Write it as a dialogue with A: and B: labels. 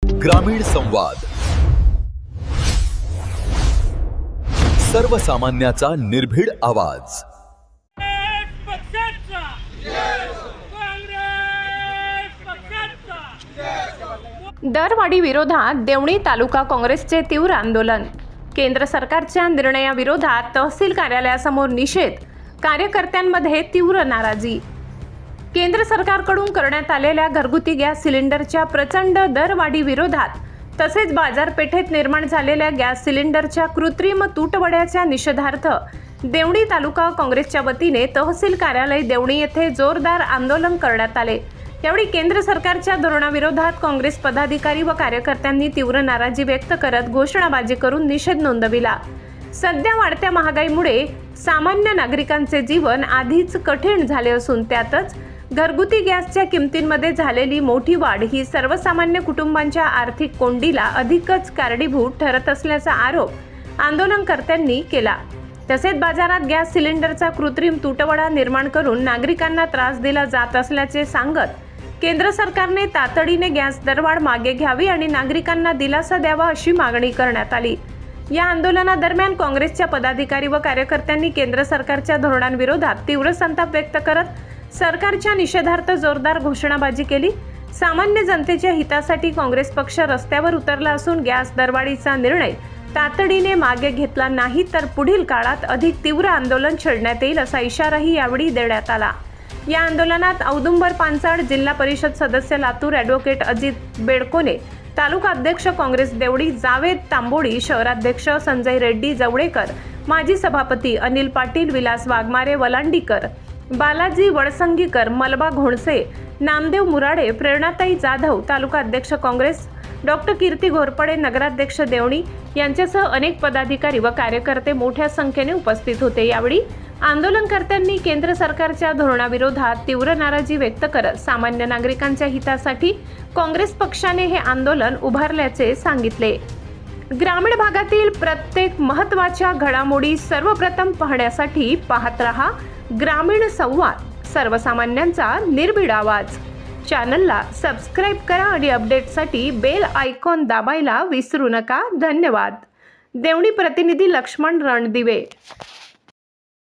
A: ग्रामीण संवाद, सर्वसामान्याचा निर्भीड आवाज।
B: दरवाढी विरोधात देवणी तालुका काँग्रेसचे तीव्र आंदोलन। केंद्र सरकारच्या निर्णयाविरोधात तहसील कार्यालयासमोर निषेध, कार्यकर्त्यांमध्ये तीव्र नाराजी। केंद्र सरकारकडून करण्यात आलेल्या घरगुती गॅस सिलेंडरच्या प्रचंड दरवाढी विरोधात तसेच बाजारपेठेत निर्माण झालेल्या गॅस सिलेंडरच्या कृत्रिम तुटवड्याच्या निषेधार्थ देवणी तालुका काँग्रेसच्या वतीने तहसील कार्यालय देवणी येथे जोरदार आंदोलन करण्यात आले। यावेळी केंद्र सरकारच्या धोरणाविरोधात काँग्रेस पदाधिकारी व कार्यकर्त्यांनी तीव्र नाराजी व्यक्त करत घोषणाबाजी करून निषेध नोंदविला। सध्या वाढत्या महागाईमुळे सामान्य नागरिकांचे जीवन आधीच कठीण झाले असून त्यातच घरगुती गॅसच्या किमतींमध्ये झालेली मोठी वाढ ही सर्वसामान्य कुटुंबांच्या आर्थिक कोंडीला अधिकच कारणीभूत ठरत असल्याचा आरोप आंदोलनकर्त्यांनी केला। तसेच बाजारात गॅस सिलेंडरचा कृत्रिम तुटवडा निर्माण करून नागरिकांना त्रास दिला जात असल्याचे सांगत केंद्र सरकारने तातडीने गॅस दरवाढ मागे घ्यावी आणि नागरिकांना दिलासा द्यावा अशी मागणी करण्यात आली। या आंदोलनादरम्यान काँग्रेसच्या पदाधिकारी व कार्यकर्त्यांनी केंद्र सरकारच्या धोरणांविरोधात तीव्र संताप व्यक्त करत सरकारच्या निषेधार्थ जोरदार घोषणाबाजी केली। सामान्य जनतेच्या हितासाठी काँग्रेस पक्ष रस्त्यावर उतरला असून गॅस दरवाढीचा निर्णय तातडीने मागे घेतला नाही तर पुढील काळात अधिक तीव्र आंदोलन छेडण्यात येईल असा इशाराही यावेळी देण्यात आला। या आंदोलनात औदुंबर पानसड, जिल्हा परिषद सदस्य लातूर ॲडव्होकेट अजित बेडकोने, तालुका अध्यक्ष काँग्रेस देवडी जावेद तांबोळी, शहराध्यक्ष संजय रेड्डी जवळेकर, माजी सभापती अनिल पाटील, विलास वाघमारे वलांडीकर, बालाजी वडसंगीकर, मलबा घोणसे, नामदेव मुराडे, प्रेरणाताई जाधव, तालुका अध्यक्ष काँग्रेस डॉक्टर कीर्ती घोरपडे, नगराध्यक्ष देवणी यांच्यासह अनेक पदाधिकारी व कार्यकर्ते मोठ्या संख्येने उपस्थित होते। यावेळी आंदोलनकर्त्यांनी केंद्र सरकारच्या धोरणाविरोधात तीव्र नाराजी व्यक्त करत सामान्य नागरिकांच्या हितासाठी काँग्रेस पक्षाने हे आंदोलन उभारल्याचे सांगितले। ग्रामीण भागातील प्रत्येक महत्त्वाच्या घडामोडी सर्वप्रथम पाहण्यासाठी पाहत रहा ग्रामीण संवाद, सर्वसामान्यांचा निर्भीड आवाज। चॅनलला सबस्क्राईब करा आणि अपडेटसाठी बेल आयकॉन दाबायला विसरू नका। धन्यवाद। देवणी प्रतिनिधी लक्ष्मण रणदिवे।